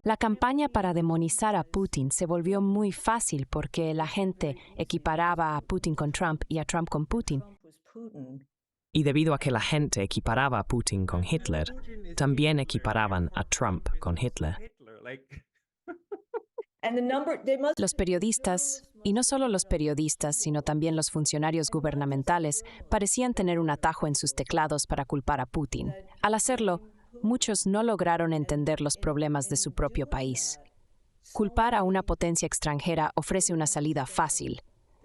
La campaña para demonizar a Putin se volvió muy fácil porque la gente equiparaba a Putin con Trump y a Trump con Putin. Y debido a que la gente equiparaba a Putin con Hitler, también equiparaban a Trump con Hitler. Los periodistas, y no solo los periodistas, sino también los funcionarios gubernamentales, parecían tener un atajo en sus teclados para culpar a Putin. Al hacerlo, muchos no lograron entender los problemas de su propio país. Culpar a una potencia extranjera ofrece una salida fácil.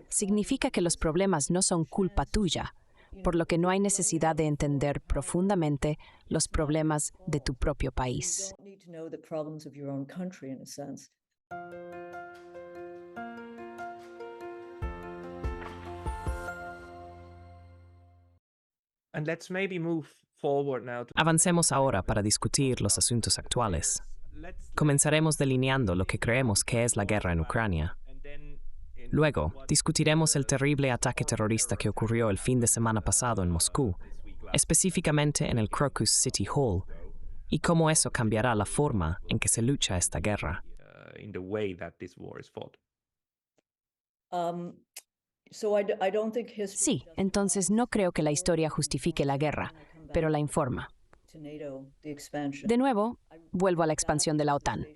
Significa que los problemas no son culpa tuya, por lo que no hay necesidad de entender profundamente los problemas de tu propio país. And let's maybe move forward now to Avancemos ahora para discutir los asuntos actuales. Comenzaremos delineando lo que creemos que es la guerra en Ucrania. Luego, discutiremos el terrible ataque terrorista que ocurrió el fin de semana pasado en Moscú, específicamente en el Crocus City Hall, y cómo eso cambiará la forma en que se lucha esta guerra. in the way that this war is fought. Sí, entonces no creo que la historia justifique la guerra, pero la informa. De nuevo, vuelvo a la expansión de la OTAN.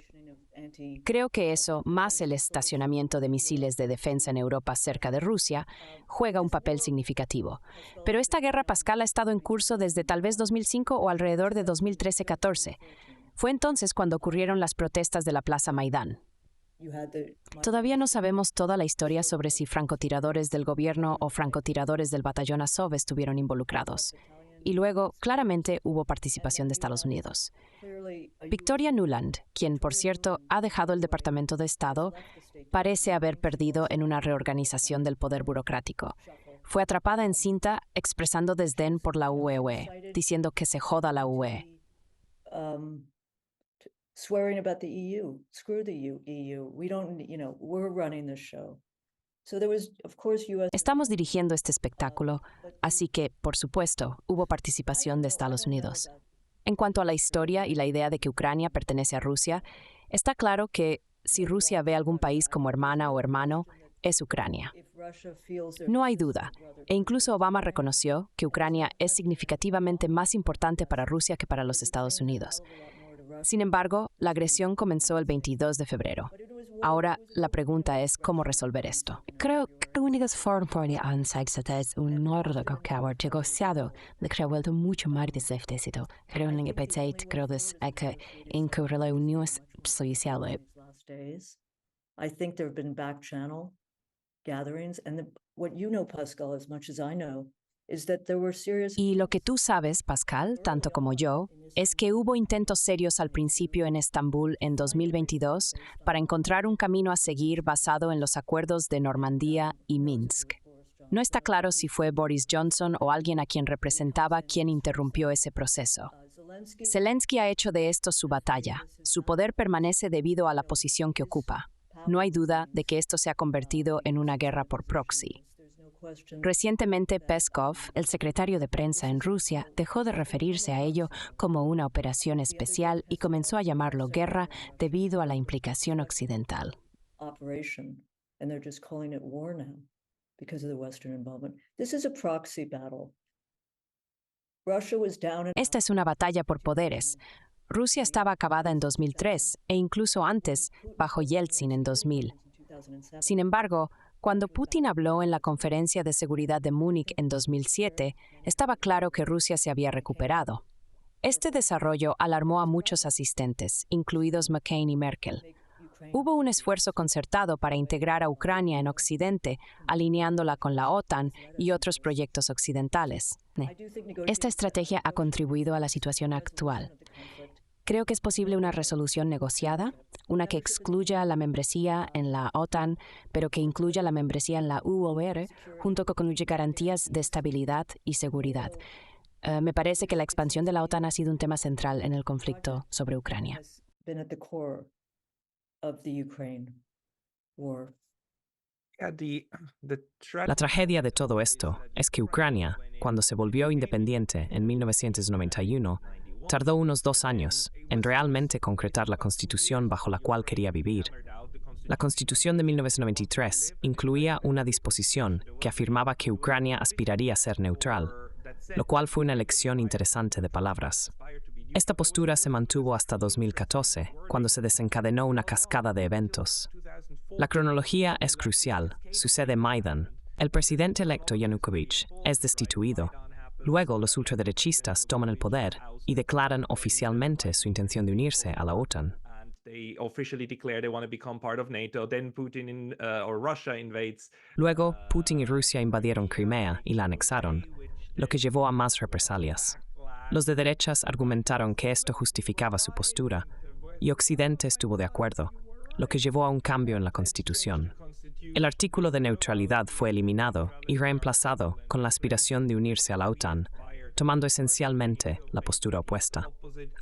Creo que eso, más el estacionamiento de misiles de defensa en Europa cerca de Rusia, juega un papel significativo. Pero esta guerra pascal ha estado en curso desde tal vez 2005 o alrededor de 2013-14. Fue entonces cuando ocurrieron las protestas de la Plaza Maidán. Todavía no sabemos toda la historia sobre si francotiradores del gobierno o francotiradores del batallón Azov estuvieron involucrados. Y luego, claramente, hubo participación de Estados Unidos. Victoria Nuland, quien, por cierto, ha dejado el Departamento de Estado, parece haber perdido en una reorganización del poder burocrático. Fue atrapada en cinta expresando desdén por la UE, diciendo que se joda la UE. Swearing about the EU, screw the EU. We don't, we're running this show. So there was, of course, US. Estamos dirigiendo este espectáculo, así que, por supuesto, hubo participación de Estados Unidos. En cuanto a la historia y la idea de que Ucrania pertenece a Rusia, está claro que si Rusia ve a algún país como hermana o hermano, es Ucrania. No hay duda, e incluso Obama reconoció que Ucrania es significativamente más importante para Rusia que para los Estados Unidos. Sin embargo, la agresión comenzó el 22 de febrero. Ahora, la pregunta es cómo resolver esto. Creo que únicas formas ansikta es un nordo que ha negociado de creo vuelto mucho más deseftécito. Creo en el petit, creo que incurre unión social. I think there have been back channel gatherings, and what you know, Pascal, as much as I know, is that there were serious. Y lo que tú sabes, Pascal, tanto como yo, es que hubo intentos serios al principio en Estambul en 2022 para encontrar un camino a seguir basado en los acuerdos de Normandía y Minsk. No está claro si fue Boris Johnson o alguien a quien representaba quien interrumpió ese proceso. Zelensky ha hecho de esto su batalla. Su poder permanece debido a la posición que ocupa. No hay duda de que esto se ha convertido en una guerra por proxy. Recientemente, Peskov, el secretario de prensa en Rusia, dejó de referirse a ello como una operación especial y comenzó a llamarlo guerra debido a la implicación occidental. Esta es una batalla por poderes. Rusia estaba acabada en 2003 e incluso antes, bajo Yeltsin en 2000. Sin embargo, cuando Putin habló en la Conferencia de Seguridad de Múnich en 2007, estaba claro que Rusia se había recuperado. Este desarrollo alarmó a muchos asistentes, incluidos McCain y Merkel. Hubo un esfuerzo concertado para integrar a Ucrania en Occidente, alineándola con la OTAN y otros proyectos occidentales. Esta estrategia ha contribuido a la situación actual. Creo que es posible una resolución negociada, una que excluya la membresía en la OTAN, pero que incluya la membresía en la UOR, junto con garantías de estabilidad y seguridad. Me parece que la expansión de la OTAN ha sido un tema central en el conflicto sobre Ucrania. La tragedia de todo esto es que Ucrania, cuando se volvió independiente en 1991, tardó unos 2 años en realmente concretar la constitución bajo la cual quería vivir. La Constitución de 1993 incluía una disposición que afirmaba que Ucrania aspiraría a ser neutral, lo cual fue una elección interesante de palabras. Esta postura se mantuvo hasta 2014, cuando se desencadenó una cascada de eventos. La cronología es crucial. Sucede Maidan. El presidente electo Yanukovych es destituido. Luego los ultraderechistas toman el poder y declaran oficialmente su intención de unirse a la OTAN. Luego, Putin y Rusia invadieron Crimea y la anexaron, lo que llevó a más represalias. Los de derechas argumentaron que esto justificaba su postura, y Occidente estuvo de acuerdo, lo que llevó a un cambio en la Constitución. El artículo de neutralidad fue eliminado y reemplazado con la aspiración de unirse a la OTAN, tomando esencialmente la postura opuesta.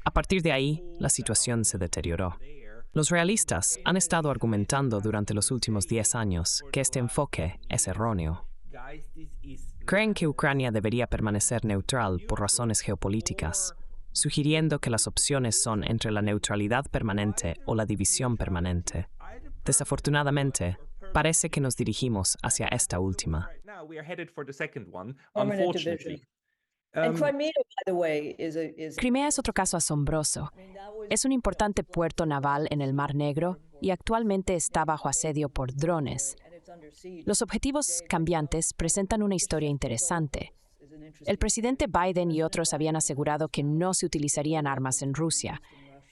A partir de ahí, la situación se deterioró. Los realistas han estado argumentando durante los últimos 10 años que este enfoque es erróneo. Creen que Ucrania debería permanecer neutral por razones geopolíticas, sugiriendo que las opciones son entre la neutralidad permanente o la división permanente. Desafortunadamente, parece que nos dirigimos hacia esta última. Crimea es otro caso asombroso. Es un importante puerto naval en el Mar Negro y actualmente está bajo asedio por drones. Los objetivos cambiantes presentan una historia interesante. El presidente Biden y otros habían asegurado que no se utilizarían armas en Rusia.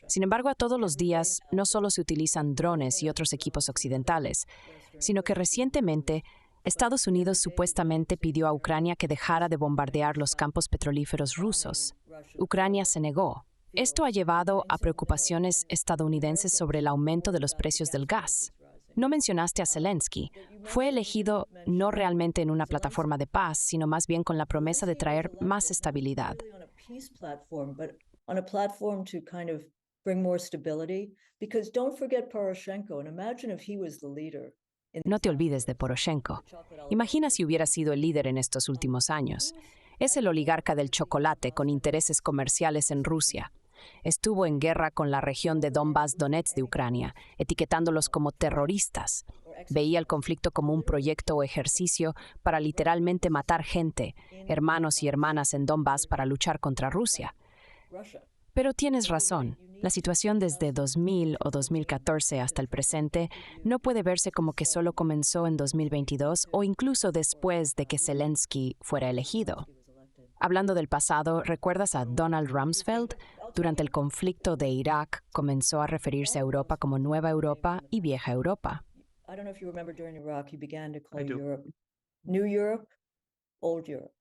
Sin embargo, a todos los días no solo se utilizan drones y otros equipos occidentales, sino que recientemente Estados Unidos supuestamente pidió a Ucrania que dejara de bombardear los campos petrolíferos rusos. Ucrania se negó. Esto ha llevado a preocupaciones estadounidenses sobre el aumento de los precios del gas. No mencionaste a Zelensky. Fue elegido no realmente en una plataforma de paz, sino más bien con la promesa de traer más estabilidad. No te olvides de Poroshenko. Imagina si hubiera sido el líder en estos últimos años. Es el oligarca del chocolate con intereses comerciales en Rusia. Estuvo en guerra con la región de Donbass-Donetsk de Ucrania, etiquetándolos como terroristas. Veía el conflicto como un proyecto o ejercicio para literalmente matar gente, hermanos y hermanas en Donbass para luchar contra Rusia. Pero tienes razón. La situación desde 2000 o 2014 hasta el presente no puede verse como que solo comenzó en 2022 o incluso después de que Zelensky fuera elegido. Hablando del pasado, ¿recuerdas a Donald Rumsfeld? Durante el conflicto de Irak, comenzó a referirse a Europa como Nueva Europa y Vieja Europa. New Europe, Old Europe.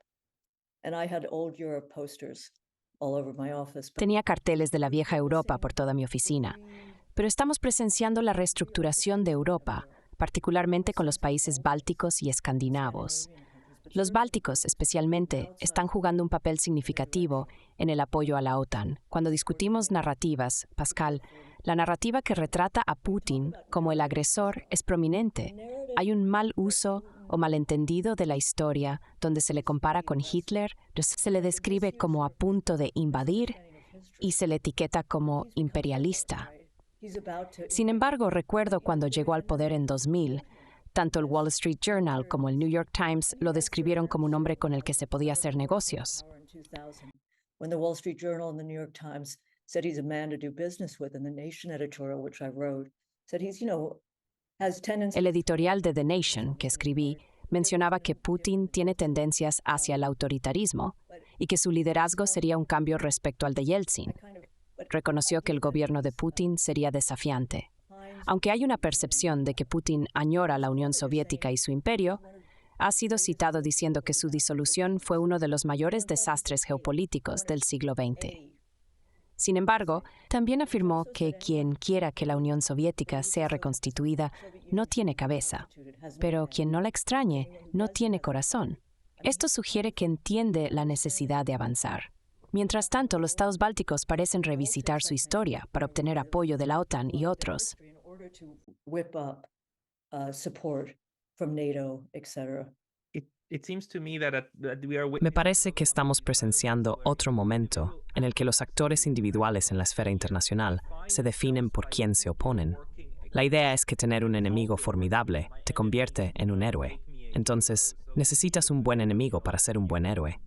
And I had Old Europe posters all over my office. Tenía carteles de la Vieja Europa por toda mi oficina. Pero estamos presenciando la reestructuración de Europa, particularmente con los países bálticos y escandinavos. Los bálticos, especialmente, están jugando un papel significativo en el apoyo a la OTAN. Cuando discutimos narrativas, Pascal, la narrativa que retrata a Putin como el agresor es prominente. Hay un mal uso o malentendido de la historia donde se le compara con Hitler, se le describe como a punto de invadir y se le etiqueta como imperialista. Sin embargo, recuerdo cuando llegó al poder en 2000, tanto el Wall Street Journal como el New York Times lo describieron como un hombre con el que se podía hacer negocios. When the Wall Street Journal and the New York Times said he's a man to do business with, and the Nation editorial, which I wrote, said he's, has tendencies. El editorial de The Nation, que escribí, mencionaba que Putin tiene tendencias hacia el autoritarismo y que su liderazgo sería un cambio respecto al de Yeltsin. Reconoció que el gobierno de Putin sería desafiante. Aunque hay una percepción de que Putin añora la Unión Soviética y su imperio, ha sido citado diciendo que su disolución fue uno de los mayores desastres geopolíticos del siglo XX. Sin embargo, también afirmó que quien quiera que la Unión Soviética sea reconstituida no tiene cabeza, pero quien no la extrañe no tiene corazón. Esto sugiere que entiende la necesidad de avanzar. Mientras tanto, los estados bálticos parecen revisitar su historia para obtener apoyo de la OTAN y otros. Me parece que estamos presenciando otro momento en el que los actores individuales en la esfera internacional se definen por quién se oponen. La idea es que tener un enemigo formidable te convierte en un héroe. Entonces, necesitas un buen enemigo para ser un buen héroe.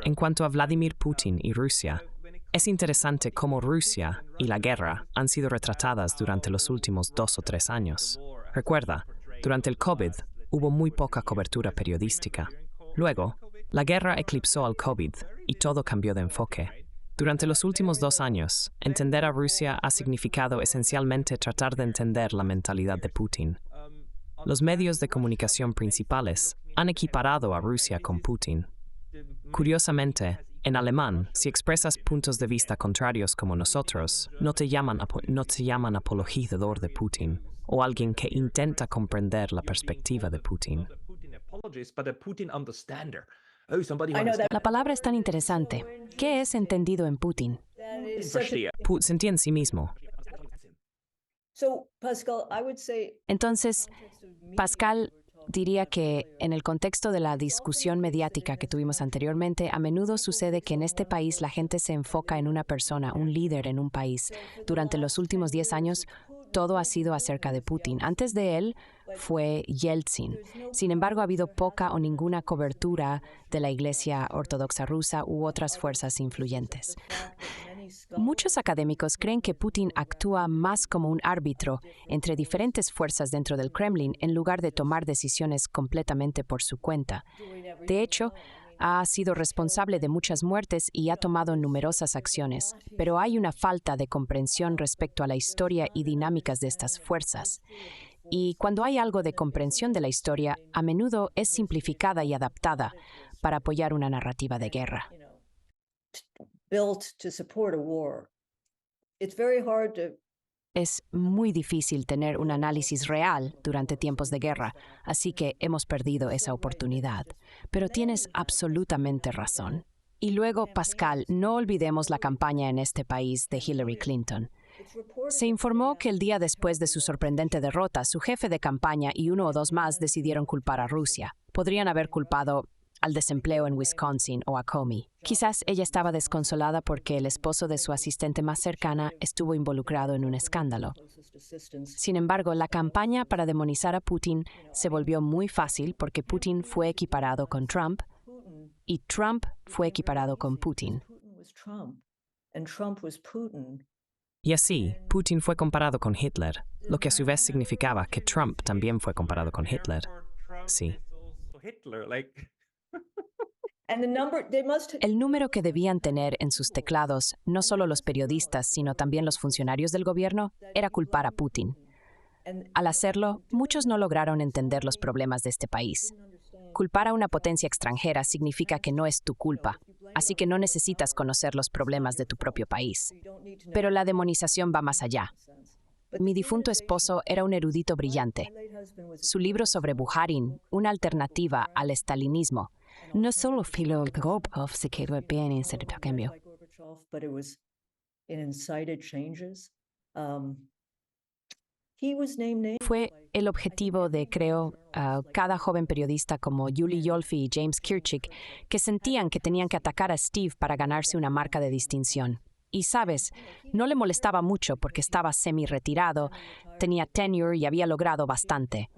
En cuanto a Vladimir Putin y Rusia, es interesante cómo Rusia y la guerra han sido retratadas durante los últimos 2 o 3 años. Recuerda, durante el COVID hubo muy poca cobertura periodística. Luego, la guerra eclipsó al COVID y todo cambió de enfoque. Durante los últimos 2 años, entender a Rusia ha significado esencialmente tratar de entender la mentalidad de Putin. Los medios de comunicación principales han equiparado a Rusia con Putin. Curiosamente, en alemán, si expresas puntos de vista contrarios como nosotros, no te llaman apologizador de Putin o alguien que intenta comprender la perspectiva de Putin. La palabra es tan interesante. ¿Qué es entendido en Putin? Se entiende en sí mismo. Entonces, Pascal diría que en el contexto de la discusión mediática que tuvimos anteriormente, a menudo sucede que en este país la gente se enfoca en una persona, un líder en un país. Durante los últimos 10 años, todo ha sido acerca de Putin. Antes de él fue Yeltsin. Sin embargo, ha habido poca o ninguna cobertura de la Iglesia Ortodoxa rusa u otras fuerzas influyentes. Muchos académicos creen que Putin actúa más como un árbitro entre diferentes fuerzas dentro del Kremlin en lugar de tomar decisiones completamente por su cuenta. De hecho, ha sido responsable de muchas muertes y ha tomado numerosas acciones, pero hay una falta de comprensión respecto a la historia y dinámicas de estas fuerzas. Y cuando hay algo de comprensión de la historia, a menudo es simplificada y adaptada para apoyar una narrativa de guerra. Es muy difícil tener un análisis real durante tiempos de guerra, así que hemos perdido esa oportunidad. Pero tienes absolutamente razón. Y luego, Pascal, no olvidemos la campaña en este país de Hillary Clinton. Se informó que el día después de su sorprendente derrota, su jefe de campaña y 1 o 2 más decidieron culpar a Rusia. Podrían haber culpado al desempleo en Wisconsin o a Comey. Quizás ella estaba desconsolada porque el esposo de su asistente más cercana estuvo involucrado en un escándalo. Sin embargo, la campaña para demonizar a Putin se volvió muy fácil porque Putin fue equiparado con Trump y Trump fue equiparado con Putin. Y así, Putin fue comparado con Hitler, lo que a su vez significaba que Trump también fue comparado con Hitler. Sí. El número que debían tener en sus teclados, no solo los periodistas, sino también los funcionarios del gobierno, era culpar a Putin. Al hacerlo, muchos no lograron entender los problemas de este país. Culpar a una potencia extranjera significa que no es tu culpa, así que no necesitas conocer los problemas de tu propio país. Pero la demonización va más allá. Mi difunto esposo era un erudito brillante. Su libro sobre Bukharin, una alternativa al estalinismo, no solo Gorbachev se quedó bien en ese cambio. Fue el objetivo de, creo, cada joven periodista como Yuli Yolfi y James Kirchick, que sentían que tenían que atacar a Steve para ganarse una marca de distinción. Y sabes, no le molestaba mucho porque estaba semi-retirado, tenía tenure y había logrado bastante.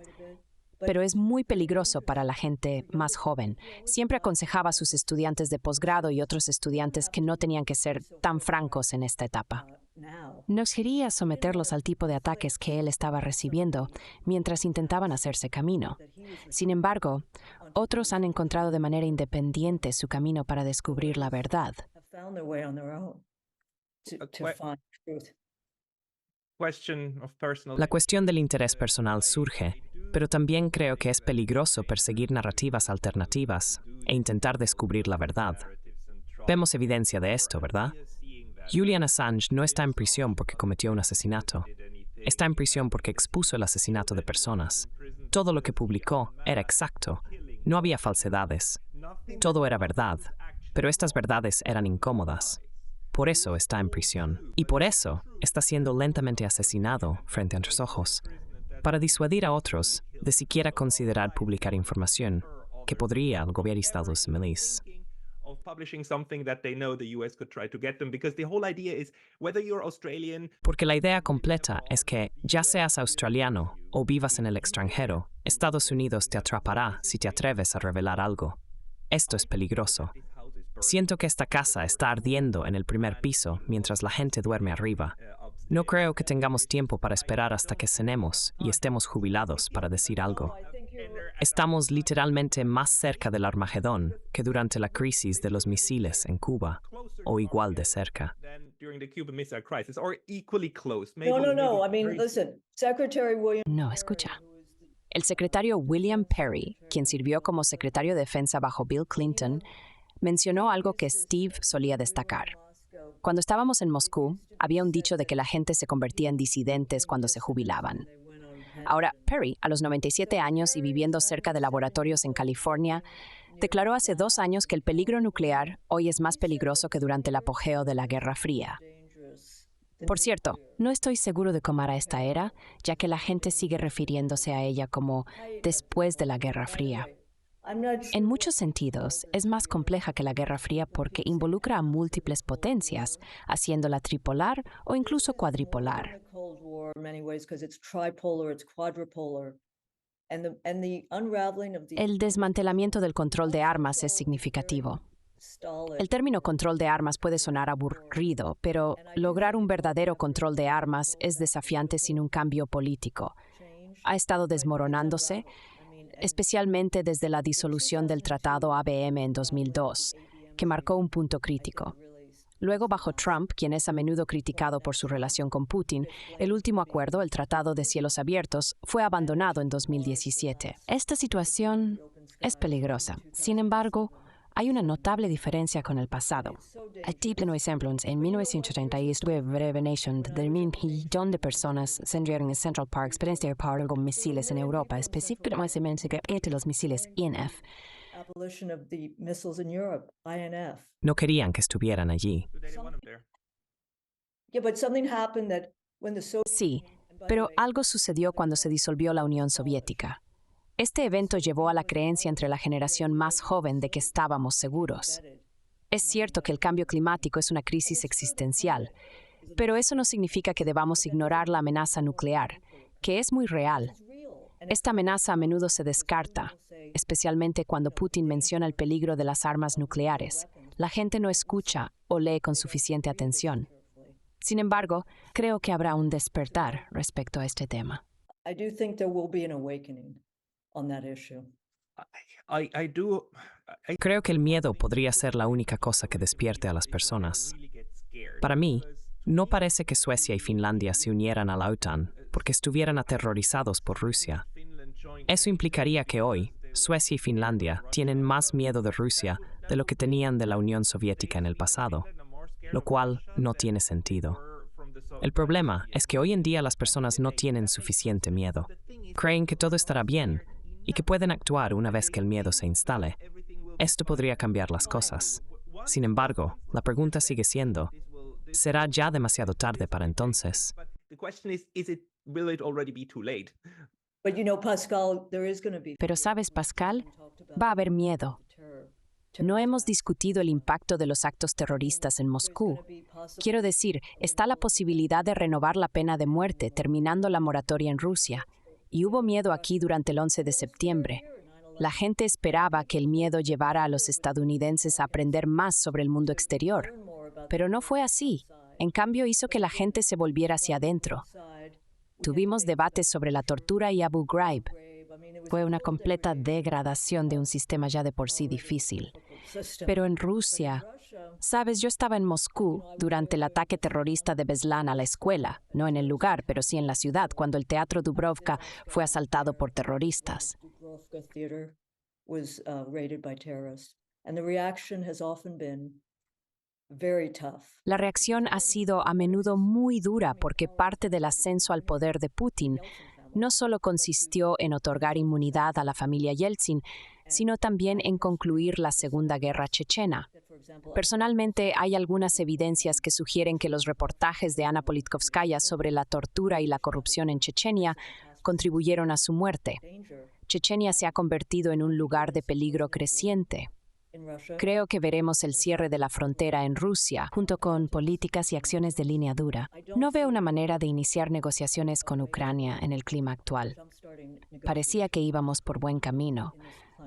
Pero es muy peligroso para la gente más joven. Siempre aconsejaba a sus estudiantes de posgrado y otros estudiantes que no tenían que ser tan francos en esta etapa. No quería someterlos al tipo de ataques que él estaba recibiendo mientras intentaban hacerse camino. Sin embargo, otros han encontrado de manera independiente su camino para descubrir la verdad. La cuestión del interés personal surge, pero también creo que es peligroso perseguir narrativas alternativas e intentar descubrir la verdad. Vemos evidencia de esto, ¿verdad? Julian Assange no está en prisión porque cometió un asesinato. Está en prisión porque expuso el asesinato de personas. Todo lo que publicó era exacto. No había falsedades. Todo era verdad, pero estas verdades eran incómodas. Por eso está en prisión. Y por eso está siendo lentamente asesinado frente a nuestros ojos, para disuadir a otros de siquiera considerar publicar información que podría el gobierno Estados Unidos. Of publishing something that they know the US could try to get them, because the whole idea is whether you're Australian. Porque la idea completa es que, ya seas australiano o vivas en el extranjero, Estados Unidos te atrapará si te atreves a revelar algo. Esto es peligroso. Siento que esta casa está ardiendo en el primer piso mientras la gente duerme arriba. No creo que tengamos tiempo para esperar hasta que cenemos y estemos jubilados para decir algo. Estamos literalmente más cerca del Armagedón que durante la crisis de los misiles en Cuba, o igual de cerca. No, escucha. El secretario William Perry, quien sirvió como secretario de Defensa bajo Bill Clinton, mencionó algo que Steve solía destacar. Cuando estábamos en Moscú, había un dicho de que la gente se convertía en disidentes cuando se jubilaban. Ahora, Perry, a los 97 años y viviendo cerca de laboratorios en California, declaró hace 2 años que el peligro nuclear hoy es más peligroso que durante el apogeo de la Guerra Fría. Por cierto, no estoy seguro de cómo era esta era, ya que la gente sigue refiriéndose a ella como después de la Guerra Fría. En muchos sentidos, es más compleja que la Guerra Fría porque involucra a múltiples potencias, haciéndola tripolar o incluso cuadripolar. El desmantelamiento del control de armas es significativo. El término control de armas puede sonar aburrido, pero lograr un verdadero control de armas es desafiante sin un cambio político. Ha estado desmoronándose, especialmente desde la disolución del Tratado ABM en 2002, que marcó un punto crítico. Luego, bajo Trump, quien es a menudo criticado por su relación con Putin, el último acuerdo, el Tratado de Cielos Abiertos, fue abandonado en 2017. Esta situación es peligrosa. Sin embargo, hay una notable diferencia con el pasado. A título de ejemplo, en 1930 tuve revelación de 1 millón de personas se reunieron en Central Park experienciando con misiles en Europa, específicamente entre los misiles INF. No querían que estuvieran allí. Sí, pero algo sucedió cuando se disolvió la Unión Soviética. Este evento llevó a la creencia entre la generación más joven de que estábamos seguros. Es cierto que el cambio climático es una crisis existencial, pero eso no significa que debamos ignorar la amenaza nuclear, que es muy real. Esta amenaza a menudo se descarta, especialmente cuando Putin menciona el peligro de las armas nucleares. La gente no escucha o lee con suficiente atención. Sin embargo, creo que habrá un despertar respecto a este tema. Creo que el miedo podría ser la única cosa que despierte a las personas. Para mí, no parece que Suecia y Finlandia se unieran a la OTAN porque estuvieran aterrorizados por Rusia. Eso implicaría que hoy, Suecia y Finlandia tienen más miedo de Rusia de lo que tenían de la Unión Soviética en el pasado, lo cual no tiene sentido. El problema es que hoy en día las personas no tienen suficiente miedo. Creen que todo estará bien y que pueden actuar una vez que el miedo se instale. Esto podría cambiar las cosas. Sin embargo, la pregunta sigue siendo, ¿será ya demasiado tarde para entonces? Pero sabes, Pascal, va a haber miedo. No hemos discutido el impacto de los actos terroristas en Moscú. Quiero decir, está la posibilidad de renovar la pena de muerte, terminando la moratoria en Rusia. Y hubo miedo aquí durante el 11 de septiembre. La gente esperaba que el miedo llevara a los estadounidenses a aprender más sobre el mundo exterior. Pero no fue así. En cambio, hizo que la gente se volviera hacia adentro. Tuvimos debates sobre la tortura y Abu Ghraib. Fue una completa degradación de un sistema ya de por sí difícil. Pero en Rusia, sabes, yo estaba en Moscú durante el ataque terrorista de Beslan a la escuela, no en el lugar, pero sí en la ciudad, cuando el Teatro Dubrovka fue asaltado por terroristas. La reacción ha sido a menudo muy dura porque parte del ascenso al poder de Putin no solo consistió en otorgar inmunidad a la familia Yeltsin, sino también en concluir la Segunda Guerra Chechena. Personalmente, hay algunas evidencias que sugieren que los reportajes de Anna Politkovskaya sobre la tortura y la corrupción en Chechenia contribuyeron a su muerte. Chechenia se ha convertido en un lugar de peligro creciente. Creo que veremos el cierre de la frontera en Rusia, junto con políticas y acciones de línea dura. No veo una manera de iniciar negociaciones con Ucrania en el clima actual. Parecía que íbamos por buen camino,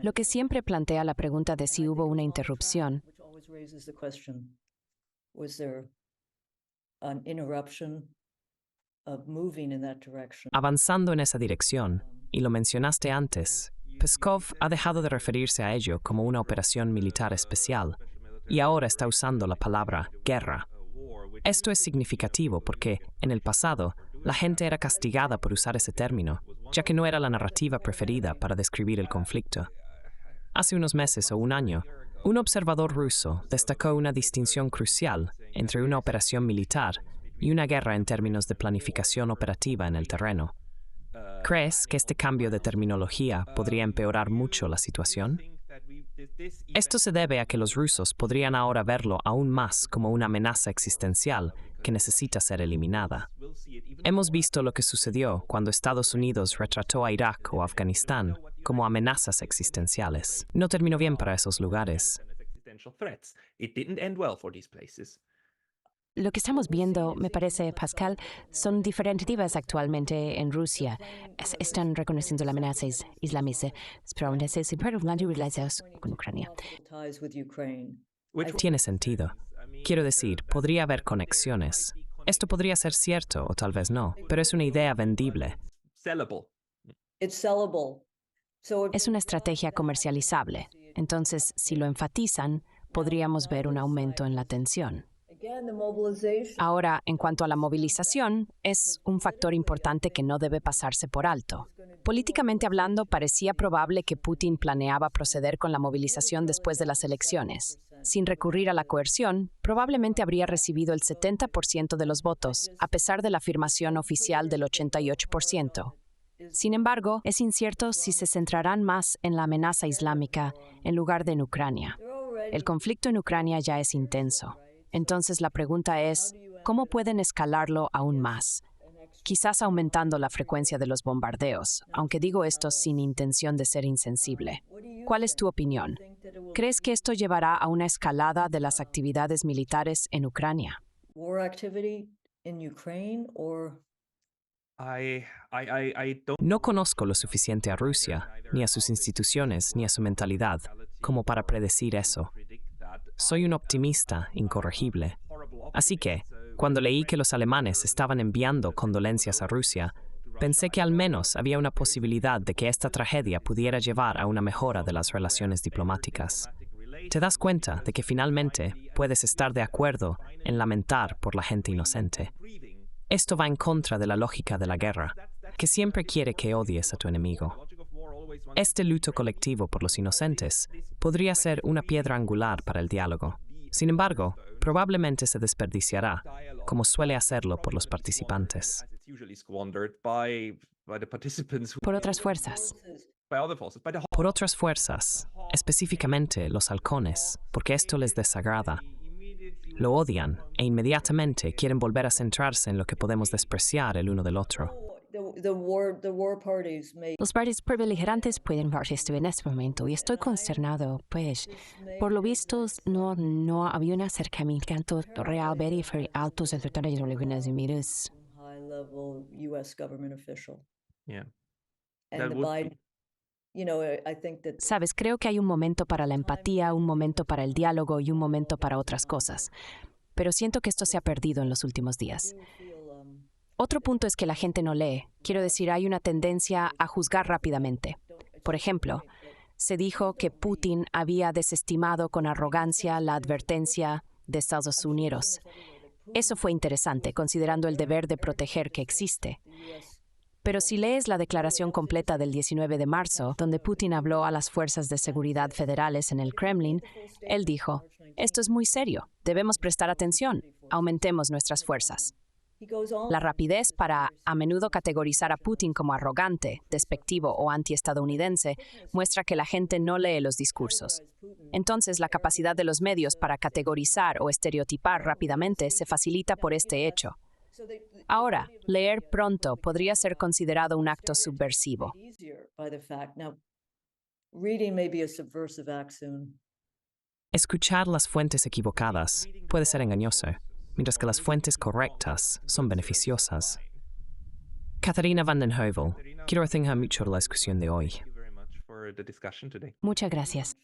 lo que siempre plantea la pregunta de si hubo una interrupción. Avanzando en esa dirección, y lo mencionaste antes, Peskov ha dejado de referirse a ello como una operación militar especial, y ahora está usando la palabra guerra. Esto es significativo porque, en el pasado, la gente era castigada por usar ese término, ya que no era la narrativa preferida para describir el conflicto. Hace unos meses o un año, un observador ruso destacó una distinción crucial entre una operación militar y una guerra en términos de planificación operativa en el terreno. ¿Crees que este cambio de terminología podría empeorar mucho la situación? Esto se debe a que los rusos podrían ahora verlo aún más como una amenaza existencial que necesita ser eliminada. Hemos visto lo que sucedió cuando Estados Unidos retrató a Irak o Afganistán como amenazas existenciales. No terminó bien para esos lugares. Lo que estamos viendo, me parece, Pascal, son diferenciativas actualmente en Rusia. Están reconociendo la amenaza islamista, pero necesitan relaciones con Ucrania. Tiene sentido. Quiero decir, podría haber conexiones. Esto podría ser cierto o tal vez no, pero es una idea vendible. Es una estrategia comercializable. Entonces, si lo enfatizan, podríamos ver un aumento en la tensión. Ahora, en cuanto a la movilización, es un factor importante que no debe pasarse por alto. Políticamente hablando, parecía probable que Putin planeaba proceder con la movilización después de las elecciones. Sin recurrir a la coerción, probablemente habría recibido el 70% de los votos, a pesar de la afirmación oficial del 88%. Sin embargo, es incierto si se centrarán más en la amenaza islámica en lugar de en Ucrania. El conflicto en Ucrania ya es intenso. Entonces la pregunta es, ¿cómo pueden escalarlo aún más? Quizás aumentando la frecuencia de los bombardeos, aunque digo esto sin intención de ser insensible. ¿Cuál es tu opinión? ¿Crees que esto llevará a una escalada de las actividades militares en Ucrania? No conozco lo suficiente a Rusia, ni a sus instituciones, ni a su mentalidad, como para predecir eso. Soy un optimista incorregible. Así que, cuando leí que los alemanes estaban enviando condolencias a Rusia, pensé que al menos había una posibilidad de que esta tragedia pudiera llevar a una mejora de las relaciones diplomáticas. Te das cuenta de que finalmente puedes estar de acuerdo en lamentar por la gente inocente. Esto va en contra de la lógica de la guerra, que siempre quiere que odies a tu enemigo. Este luto colectivo por los inocentes podría ser una piedra angular para el diálogo. Sin embargo, probablemente se desperdiciará, como suele hacerlo por los participantes. Por otras fuerzas. Por otras fuerzas, específicamente los halcones, porque esto les desagrada. Lo odian e inmediatamente quieren volver a centrarse en lo que podemos despreciar el uno del otro. Los partidos beligerantes pueden ver esto en este momento y estoy consternado, pues, por lo visto, no había un acercamiento real very altos entre todas las organizaciones. Sabes, creo que hay un momento para la empatía, un momento para el diálogo y un momento para otras cosas. Pero siento que esto se ha perdido en los últimos días. Otro punto es que la gente no lee. Quiero decir, hay una tendencia a juzgar rápidamente. Por ejemplo, se dijo que Putin había desestimado con arrogancia la advertencia de Estados Unidos. Eso fue interesante, considerando el deber de proteger que existe. Pero si lees la declaración completa del 19 de marzo, donde Putin habló a las fuerzas de seguridad federales en el Kremlin, él dijo, esto es muy serio, debemos prestar atención, aumentemos nuestras fuerzas. La rapidez para, a menudo, categorizar a Putin como arrogante, despectivo o antiestadounidense muestra que la gente no lee los discursos. Entonces, la capacidad de los medios para categorizar o estereotipar rápidamente se facilita por este hecho. Ahora, leer pronto podría ser considerado un acto subversivo. Reading may be a subversive act soon. Escuchar las fuentes equivocadas puede ser engañoso, mientras que las fuentes correctas son beneficiosas. Katharina van den Heuvel, quiero agradecer mucho la discusión de hoy. Thank you very much for the discussion today. Muchas gracias.